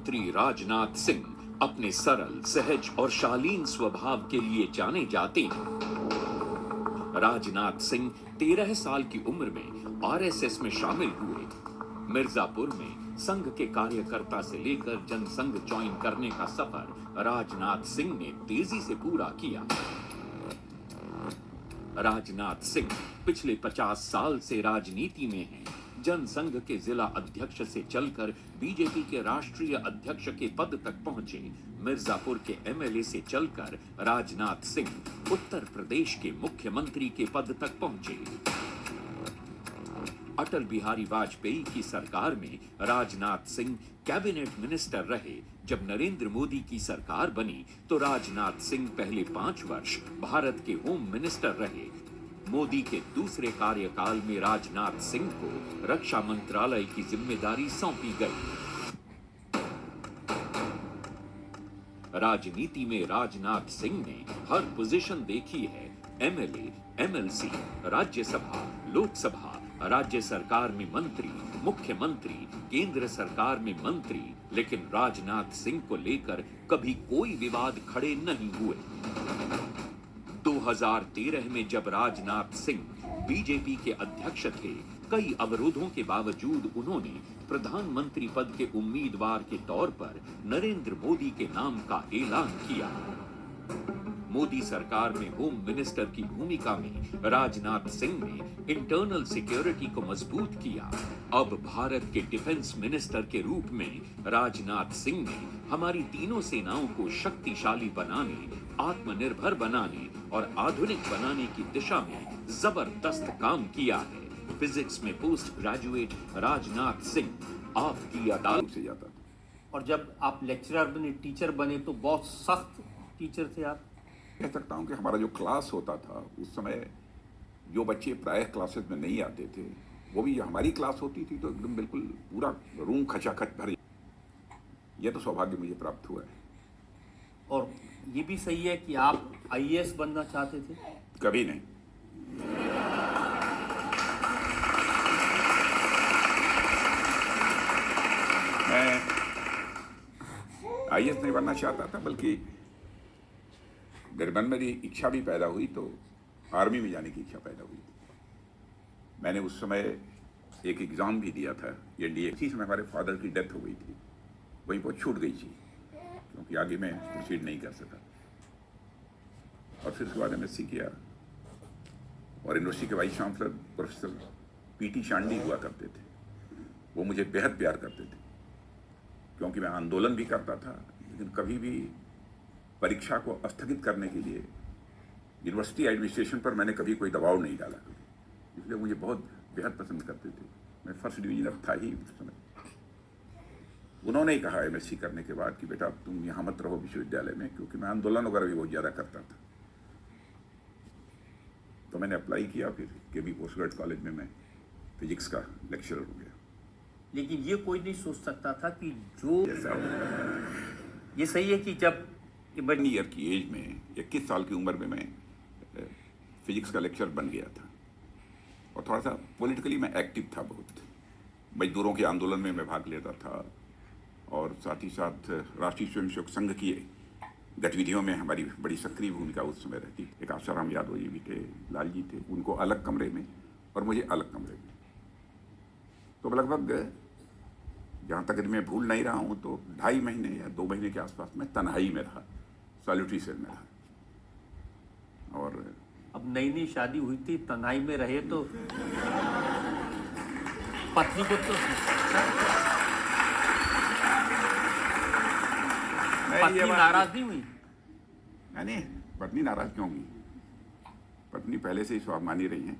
मंत्री राजनाथ सिंह अपने सरल, सहज और शालीन स्वभाव के लिए जाने जाते हैं। राजनाथ सिंह 13 साल की उम्र में आरएसएस में शामिल हुए। मिर्जापुर में संघ के कार्यकर्ता से लेकर जनसंघ ज्वाइन करने का सफर राजनाथ सिंह ने तेजी से पूरा किया। राजनाथ सिंह पिछले 50 साल से राजनीति में हैं। जनसंघ के जिला अध्यक्ष से चलकर बीजेपी के राष्ट्रीय अध्यक्ष के पद तक पहुंचे। मिर्जापुर के एमएलए से चलकर राजनाथ सिंह उत्तर प्रदेश के मुख्यमंत्री के पद तक पहुंचे। अटल बिहारी वाजपेयी की सरकार में राजनाथ सिंह कैबिनेट मिनिस्टर रहे। जब नरेंद्र मोदी की सरकार बनी तो राजनाथ सिंह पहले 5 वर्ष भारत के होम मिनिस्टर रहे। मोदी के दूसरे कार्यकाल में राजनाथ सिंह को रक्षा मंत्रालय की जिम्मेदारी सौंपी गई। राजनीति में राजनाथ सिंह ने हर पोजीशन देखी है। एमएलए, एमएलसी, राज्यसभा, लोकसभा, राज्य सरकार में मंत्री, मुख्यमंत्री, केंद्र सरकार में मंत्री, लेकिन राजनाथ सिंह को लेकर कभी कोई विवाद खड़े नहीं हुए। 2013 में जब राजनाथ सिंह बीजेपी के अध्यक्ष थे, कई अवरोधों के बावजूद उन्होंने प्रधानमंत्री पद के उम्मीदवार के तौर पर नरेंद्र मोदी के नाम का ऐलान किया। मोदी सरकार में होम मिनिस्टर की भूमिका में राजनाथ सिंह ने इंटरनल सिक्योरिटी को मजबूत किया। अब भारत के डिफेंस मिनिस्टर के रूप में राजनाथ सिंह ने हमारी तीनों सेनाओं को शक्तिशाली बनाने, आत्मनिर्भर बनाने और आधुनिक बनाने की दिशा में जबरदस्त काम किया है। फिजिक्स में पोस्ट ग्रेजुएट राजनाथ सिंह आपकी अदालत से जाता था। और जब आप लेक्चरर बने, टीचर बने तो बहुत सख्त टीचर थे आप। कह सकता हूँ कि हमारा जो क्लास होता था उस समय जो बच्चे प्रायः क्लासेस में नहीं आते थे, वो भी हमारी क्लास होती थी तो एकदम बिल्कुल पूरा रूम खचाखच भर। यह तो सौभाग्य मुझे प्राप्त हुआ है। और ये भी सही है कि आप आईएएस बनना चाहते थे? कभी नहीं। मैं आईएएस नहीं बनना चाहता था, बल्कि मेरे मन में इच्छा भी पैदा हुई तो आर्मी में जाने की इच्छा पैदा हुई। मैंने उस समय एक एग्ज़ाम भी दिया था एनडीए। इसी समय हमारे फादर की डेथ हो गई थी, वहीं पर छूट गई थी क्योंकि आगे मैं प्रोसीड नहीं कर सका। और फिर उसके बाद एमएससी किया और यूनिवर्सिटी के vice chancellor professor PT Chandy हुआ करते थे। वो मुझे बेहद प्यार करते थे क्योंकि मैं आंदोलन भी करता था, लेकिन कभी भी परीक्षा को स्थगित करने के लिए यूनिवर्सिटी एडमिनिस्ट्रेशन पर मैंने कभी कोई दबाव नहीं डाला, इसलिए मुझे बहुत बेहद पसंद करते थे। मैं फर्स्ट डिवीजन था ही उस समय। उन्होंने ही कहा एमएससी करने के बाद कि बेटा तुम यहाँ मत रहो विश्वविद्यालय में, क्योंकि मैं आंदोलन वगैरह भी बहुत ज़्यादा करता था। तो मैंने अप्लाई किया, फिर केबी पोस्ट ग्रेजुएट कॉलेज में मैं फिजिक्स का लेक्चरर हो गया। लेकिन ये कोई नहीं सोच सकता था कि जो ये सही है कि जब 1 ईयर की एज में 21 साल की उम्र में मैं फिजिक्स का लेक्चर बन गया था। और थोड़ा सा पॉलिटिकली मैं एक्टिव था, बहुत मजदूरों के आंदोलन में मैं भाग लेता था और साथ ही साथ राष्ट्रीय स्वयंसेवक संघ की गतिविधियों में हमारी बड़ी सक्रिय भूमिका उस समय रहती। एक आशाराम यादव जी भी थे, लाल जी थे, उनको अलग कमरे में और मुझे अलग कमरे में। तो लगभग जहाँ तक मैं भूल नहीं रहा हूँ तो 2.5 महीने या 2 महीने के आसपास मैं तन्हाई में रहा, सॉलिटरी सेल में रहा। और अब नई नई शादी हुई थी, तन्हाई में रहे तो पत्नी को तो पत्नी नाराज नहीं हुई? नहीं, पत्नी नाराज क्यों हुई? पत्नी पहले से ही स्वाभिमानी रही है।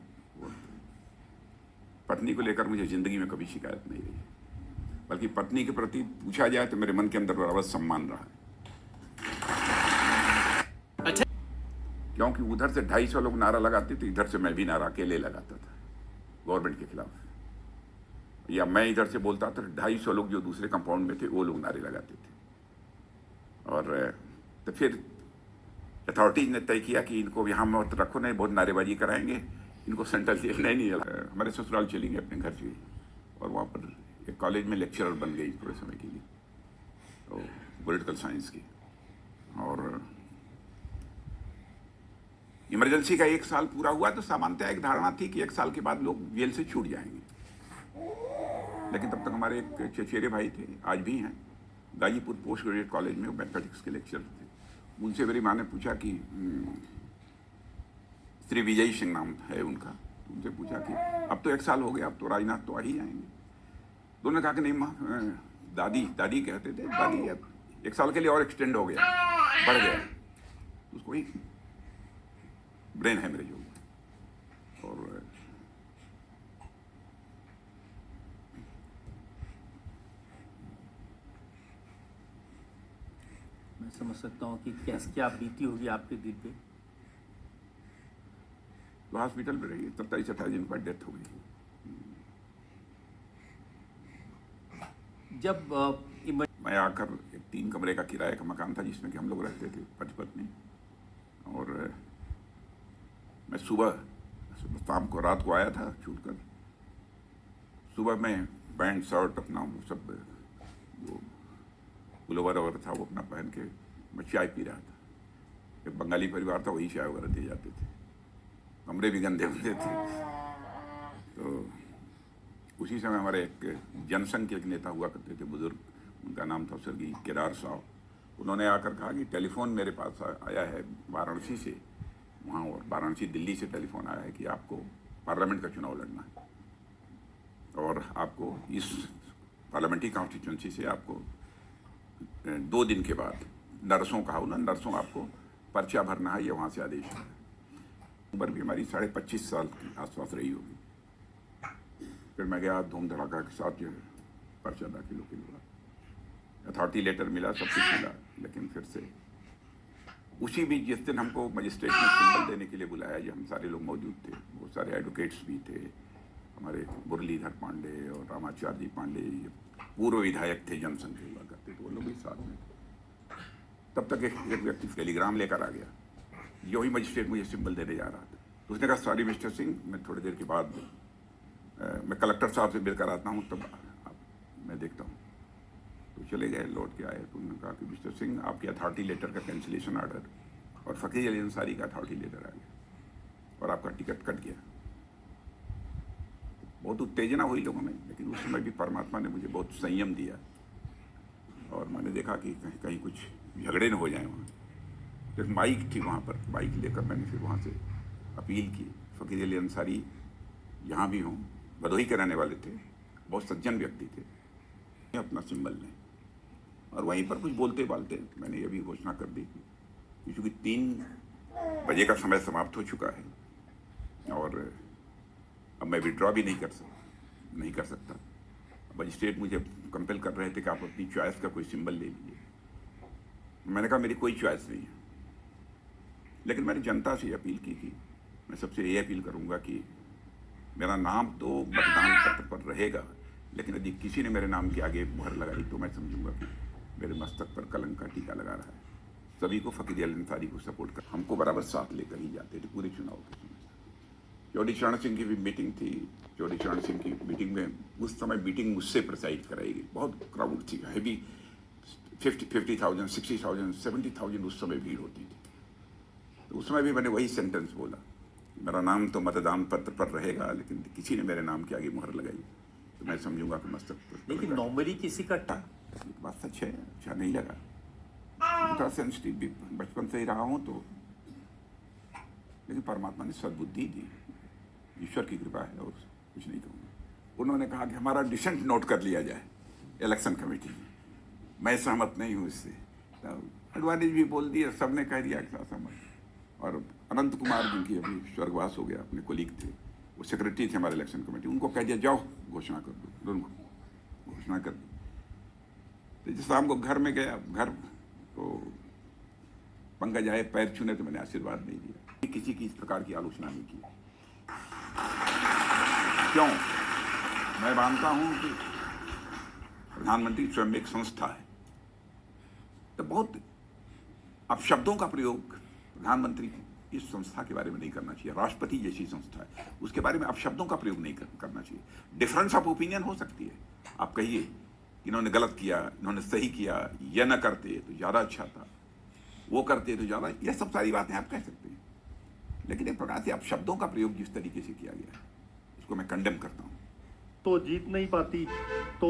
पत्नी को लेकर मुझे जिंदगी में कभी शिकायत नहीं रही, बल्कि पत्नी के प्रति पूछा जाए तो मेरे मन के अंदर बराबर सम्मान रहा है। अच्छा। क्योंकि उधर से 250 लोग नारा लगाते थे, इधर से मैं भी नारा अकेले लगाता था गवर्नमेंट के खिलाफ, या मैं इधर से बोलता था 250 लोग जो दूसरे कंपाउंड में थे वो लोग नारे लगाते थे। और तो फिर अथॉरिटीज ने तय किया कि इनको यहाँ मत रखो, नहीं बहुत नारेबाजी कराएंगे, इनको सेंट्रल जेल नहीं हमारे ससुराल चलेंगे अपने घर से। और वहाँ पर एक कॉलेज में लेक्चरर बन गई थोड़े समय के लिए। पॉलिटिकल साइंस की, और इमरजेंसी का 1 साल पूरा हुआ तो सामान्यतः एक धारणा थी कि 1 साल के बाद लोग जेल से छूट जाएंगे, लेकिन तब तक हमारे एक चचेरे भाई थे, आज भी हैं, गाजीपुर पोस्ट ग्रेजुएट कॉलेज में मैथमेटिक्स के लेक्चर थे। उनसे मेरी माँ ने पूछा कि श्री विजय सिंह नाम है उनका, उनसे पूछा कि अब तो 1 साल हो गया, अब तो राजनाथ तो आ ही जाएंगे। तो उन्होंने कहा कि नहीं माँ, दादी कहते थे, दादी अब 1 साल के लिए और एक्सटेंड हो गया, बढ़ गया, उसको ही ब्रेन हेमरेज हो गया। और मैं समझ सकता हूँ कि क्या बीती होगी आपके दिल पे। तो हॉस्पिटल में रही, 27-28 दिन बाद डेथ हो गई। जब मैं आकर एक 3 कमरे का किराए का मकान था जिसमें कि हम लोग रहते थे, पति पत्नी, और मैं सुबह शाम को रात को आया था छूट कर। सुबह में पैंट शर्ट अपना वो सब जो पुलोवर वगैरह था वो अपना पहन के मैं चाय पी रहा था। एक बंगाली परिवार था, वही चाय वगैरह दे जाते थे, कमरे भी गंदे होते थे। तो उसी समय हमारे एक जनसंघ के एक नेता हुआ करते थे, बुजुर्ग, उनका नाम था स्वर्गीय केदार साहब। उन्होंने आकर कहा कि टेलीफोन मेरे पास आया है वाराणसी से, वहाँ, और वाराणसी दिल्ली से टेलीफोन आया है कि आपको पार्लियामेंट का चुनाव लड़ना है और आपको इस पार्लियामेंट्री कॉन्स्टिट्यूंसी से आपको 2 दिन के बाद नर्सों कहा, उन्होंने नर्सों आपको पर्चा भरना है, ये वहाँ से आदेश है। उम्र भी हमारी 25.5 साल के आसपास रही होगी। फिर मैं गया धूम धड़ाका के साथ, जो है पर्चा दाखिल होकर हुआ, अथॉरिटी लेटर मिला, सब कुछ मिला, लेकिन फिर से उसी बीच जिस दिन हमको मजिस्ट्रेट ने सिंबल देने के लिए बुलाया, जो हम सारे लोग मौजूद थे, बहुत सारे एडवोकेट्स भी थे, हमारे मुरलीधर पांडे और रामाचार्य पांडे पूर्व विधायक थे, जनसंघ के हुआ करते, तो वो लोग भी साथ में। तब तक एक व्यक्ति टेलीग्राम लेकर आ गया, जो ही मजिस्ट्रेट मुझे सिंबल देने जा रहा था, तो उसने कहा सॉरी मिस्टर सिंह, मैं थोड़ी देर के बाद मैं कलेक्टर साहब से मिलकर आता हूँ, तब मैं देखता हूँ। तो चले गए, लौट के आए, तो उन्होंने कहा कि मिस्टर सिंह आपके अथॉरिटी लेटर का कैंसिलेशन ऑर्डर और फ़कीर अली अंसारी का अथॉरिटी लेटर आ गया और आपका टिकट कट गया। बहुत उत्तेजना हुई लोगों में, लेकिन उस समय भी परमात्मा ने मुझे बहुत संयम दिया और मैंने देखा कि कहीं कहीं कुछ झगड़े न हो जाए वहाँ। तो एक माइक थी वहाँ पर, माइक लेकर मैंने फिर वहाँ से अपील की, फ़कीर अली अंसारी यहाँ भी हों, भदोही के रहने वाले थे, बहुत सज्जन व्यक्ति थे, अपना सिंबल लें। और वहीं पर कुछ बोलते बालते मैंने ये भी घोषणा कर दी कि चूँकि 3 बजे का समय समाप्त हो चुका है और अब मैं विड्रॉ भी नहीं कर सकता। मजिस्ट्रेट मुझे कंपेल कर रहे थे कि आप अपनी चॉइस का कोई सिंबल ले लीजिए। मैंने कहा मेरी कोई चॉइस नहीं है, लेकिन मैंने जनता से अपील की कि मैं सबसे ये अपील करूँगा कि मेरा नाम तो मतदान पत्र पर रहेगा, लेकिन यदि किसी ने मेरे नाम के आगे मुहर लगाई तो मैं समझूंगा कि मेरे मस्तक पर कलंक का टीका लगा रहा है। सभी को फ़कीर अली अंसारी को सपोर्ट कर, हमको बराबर साथ लेकर ही जाते थे पूरे चुनाव के समय। चौधरी चरण सिंह की भी मीटिंग थी, चौधरी चरण सिंह की मीटिंग में उस समय मीटिंग मुझसे प्रिसाइड कराई गई, बहुत क्राउड थी, हैवी 50,000, 60,000, 70,000 उस समय भीड़ होती थी। तो उस समय भी मैंने वही सेंटेंस बोला, मेरा नाम तो मतदान पत्र पर रहेगा, लेकिन किसी ने मेरे नाम के आगे मुहर लगाई तो मैं समझूंगा कि मस्तक पर। लेकिन नॉर्मली किसी का बात सच है, अच्छा नहीं लगा, थोड़ा सेंसिटिव भी बचपन से ही रहा हूँ तो, लेकिन परमात्मा ने सद्बुद्धि दी, ईश्वर की कृपा है और कुछ नहीं कहूँगा। उन्होंने कहा कि हमारा डिसेंट नोट कर लिया जाए इलेक्शन कमेटी में, मैं सहमत नहीं हूँ इससे। अडवाणी भी बोल दिया, सबने कह दिया कि सहमत। और अनंत कुमार जिनकी अभी स्वर्गवास हो गया, अपने कोलीग थे, वो सेक्रेटरी थे हमारे इलेक्शन कमेटी, उनको कह दिया जाओ घोषणा कर दो, दोनों घोषणा कर दी। तो जिस शाम को घर में गया, घर तो पंकज आए पैर छूने तो मैंने आशीर्वाद नहीं दिया, किसी की इस प्रकार की आलोचना नहीं की। क्यों? मैं मानता हूं कि प्रधानमंत्री स्वयं एक संस्था है, तो बहुत अब शब्दों का प्रयोग प्रधानमंत्री इस संस्था के बारे में नहीं करना चाहिए। राष्ट्रपति जैसी संस्था है, उसके बारे में अब शब्दों का प्रयोग नहीं करना चाहिए। डिफरेंस ऑफ ओपिनियन हो सकती है, आप कहिए इन्होंने गलत किया, इन्होंने सही किया, यह न करते तो ज़्यादा अच्छा था, वो करते तो ज़्यादा, यह सब सारी बातें आप कह सकते हैं। लेकिन एक प्रकार से आप शब्दों का प्रयोग जिस तरीके से किया गया है उसको मैं कंडेम करता हूँ। तो जीत नहीं पाती, तो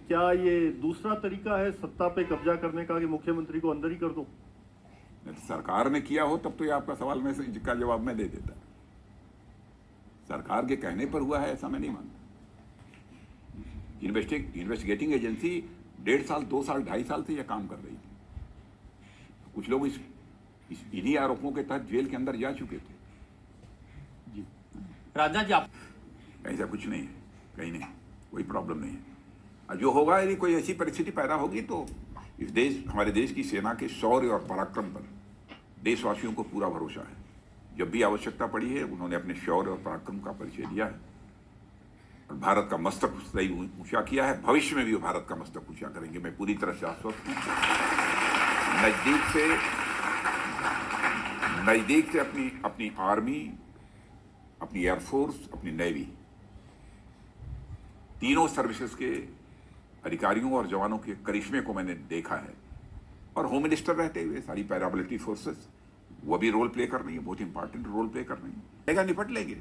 क्या ये दूसरा तरीका है सत्ता पे कब्जा करने का कि मुख्यमंत्री को अंदर ही कर दो? सरकार ने किया हो तब तो ये आपका सवाल में से का जवाब मैं दे देता। सरकार के कहने पर हुआ है ऐसा मैं नहीं मानता। इन्वेस्टिगेटिंग एजेंसी 1.5 साल, 2 साल, 2.5 साल से यह काम कर रही थी। कुछ लोग इस इन्हीं आरोपों के तहत जेल के अंदर जा चुके थे। जी राजनाथ जी, आप ऐसा कुछ नहीं है, कहीं नहीं, कोई प्रॉब्लम नहीं है। और जो होगा, यदि कोई ऐसी परिस्थिति पैदा होगी तो इस देश, हमारे देश की सेना के शौर्य और पराक्रम पर देशवासियों को पूरा भरोसा है। जब भी आवश्यकता पड़ी है उन्होंने अपने शौर्य और पराक्रम का परिचय दिया है और भारत का मस्तक सही ऊंचा किया है। भविष्य में भी वो भारत का मस्तक ऊंचा करेंगे, मैं पूरी तरह से आश्वस्त हूँ। नजदीक से अपनी आर्मी, अपनी एयरफोर्स, अपनी नेवी, तीनों सर्विसेज के अधिकारियों और जवानों के करिश्मे को मैंने देखा है। और होम मिनिस्टर रहते हुए सारी पैरामिलिट्री फोर्सेस वो भी रोल प्ले कर रही है, बहुत इंपॉर्टेंट रोल प्ले कर रही है। निपट लेंगे।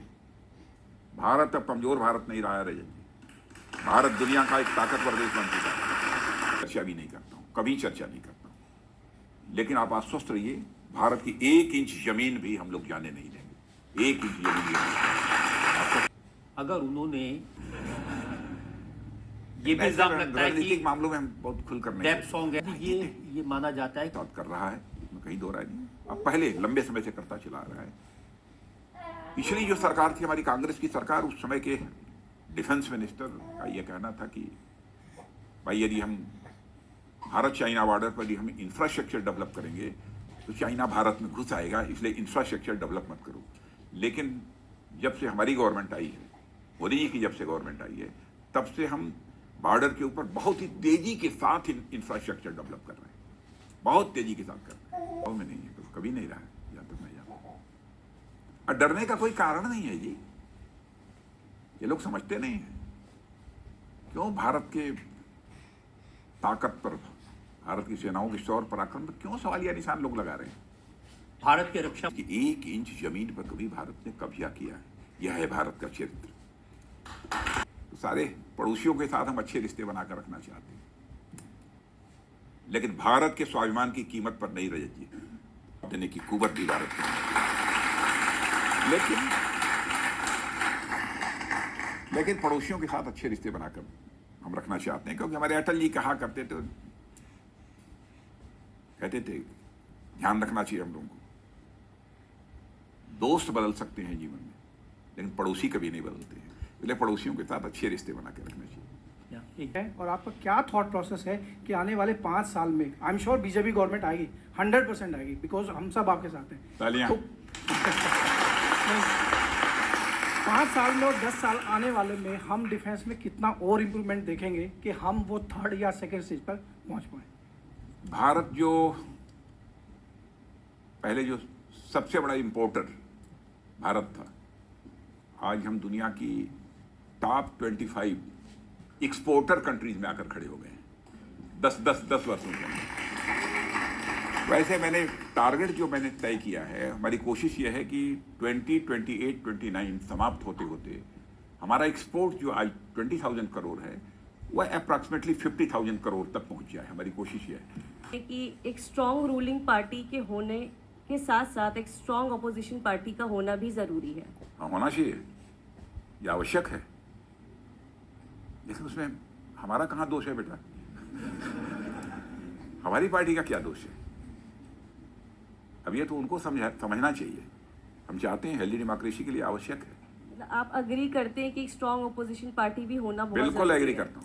भारत अब कमजोर भारत नहीं रहा है रजत जी। भारत दुनिया का एक ताकतवर देश बन चुका है। चर्चा भी नहीं करता हूँ, कभी चर्चा नहीं करता हूँ। लेकिन आप आश्वस्त रहिए, भारत की 1 इंच जमीन भी हम लोग जाने नहीं देंगे। 1 इंच जमीन भी। अगर उन्होंने ये भी इल्जाम लगता है कि राजनीतिक मामलों में हम बहुत खुलकर नहीं रैप सॉन्ग है, ये माना जाता है बात कर रहा है, इसमें कहीं दो राय नहीं। अब पहले लंबे समय से करता चला रहा है। पिछली जो सरकार थी, हमारी कांग्रेस की सरकार, उस समय के डिफेंस मिनिस्टर का यह कहना था कि भाई यदि हम भारत चाइना बॉर्डर पर यदि हम इंफ्रास्ट्रक्चर डेवलप करेंगे तो चाइना भारत में घुस आएगा, इसलिए इंफ्रास्ट्रक्चर डेवलप मत करो। लेकिन जब से हमारी गवर्नमेंट आई है, मोदी जी की जब से गवर्नमेंट आई है, तब से हम बॉर्डर के ऊपर बहुत ही तेजी के साथ इंफ्रास्ट्रक्चर डेवलप कर रहे हैं, बहुत तेजी के साथ कर रहे हैं। और में नहीं है, कभी नहीं रहा है जहां तक मैं जानता हूं। और डरने का कोई कारण नहीं है जी, ये लोग समझते नहीं है। क्यों भारत के ताकत पर, भारत की सेनाओं के शौर्य पराक्रम पर क्यों सवालिया निशान लोग लगा रहे हैं? भारत के रक्षा कि 1 इंच जमीन पर कभी भारत ने कब्जा किया है, यह है भारत का चरित्र। तो सारे पड़ोसियों के साथ हम अच्छे रिश्ते बनाकर रखना चाहते हैं, लेकिन भारत के स्वाभिमान की कीमत पर नहीं रजत जी देने की कुवत भी भारत की। लेकिन पड़ोसियों के साथ अच्छे रिश्ते बनाकर हम रखना चाहते हैं, क्योंकि हमारे अटल जी कहा करते थे, कहते थे ध्यान रखना चाहिए हम लोगों को, दोस्त बदल सकते हैं जीवन में लेकिन पड़ोसी कभी नहीं बदलते हैं। इसलिए पड़ोसियों के साथ अच्छे रिश्ते बना के रखना चाहिए। और आपका क्या थॉट प्रोसेस है कि आने वाले 5 साल में I am sure BJP government आएगी, 100% आएगी, बिकॉज हम सब आपके साथ हैं। तालियां। तो 5 साल में और 10 साल आने वाले में हम डिफेंस में कितना और इम्प्रूवमेंट देखेंगे कि हम वो 3rd या 2nd स्टेज पर पहुंच पाए? भारत जो पहले जो सबसे बड़ा इंपोर्टर भारत था, आज हम दुनिया की टॉप 25 एक्सपोर्टर कंट्रीज में आकर खड़े हो गए हैं 10 वर्षों के अंदर। वैसे मैंने टारगेट जो मैंने तय किया है, हमारी कोशिश यह है कि 2028-29 समाप्त होते होते हमारा एक्सपोर्ट जो आज 20,000 करोड़ है वह अप्रॉक्सीमेटली 50,000 करोड़ तक पहुंच जाए। हमारी कोशिश यह है कि एक स्ट्रॉन्ग रूलिंग पार्टी के होने के साथ साथ एक स्ट्रॉन्ग अपोजिशन पार्टी का होना भी जरूरी है। हाँ, होना चाहिए, यह आवश्यक है, लेकिन उसमें हमारा कहाँ दोष है बेटा? हमारी पार्टी का क्या दोष है? अब ये तो उनको समझना चाहिए। हम चाहते हैं हेल्दी डेमोक्रेसी के लिए आवश्यक है। आप अग्री करते हैं कि एक स्ट्रॉन्ग अपोजिशन पार्टी भी होना बहुत बिल्कुल एग्री करता हूँ।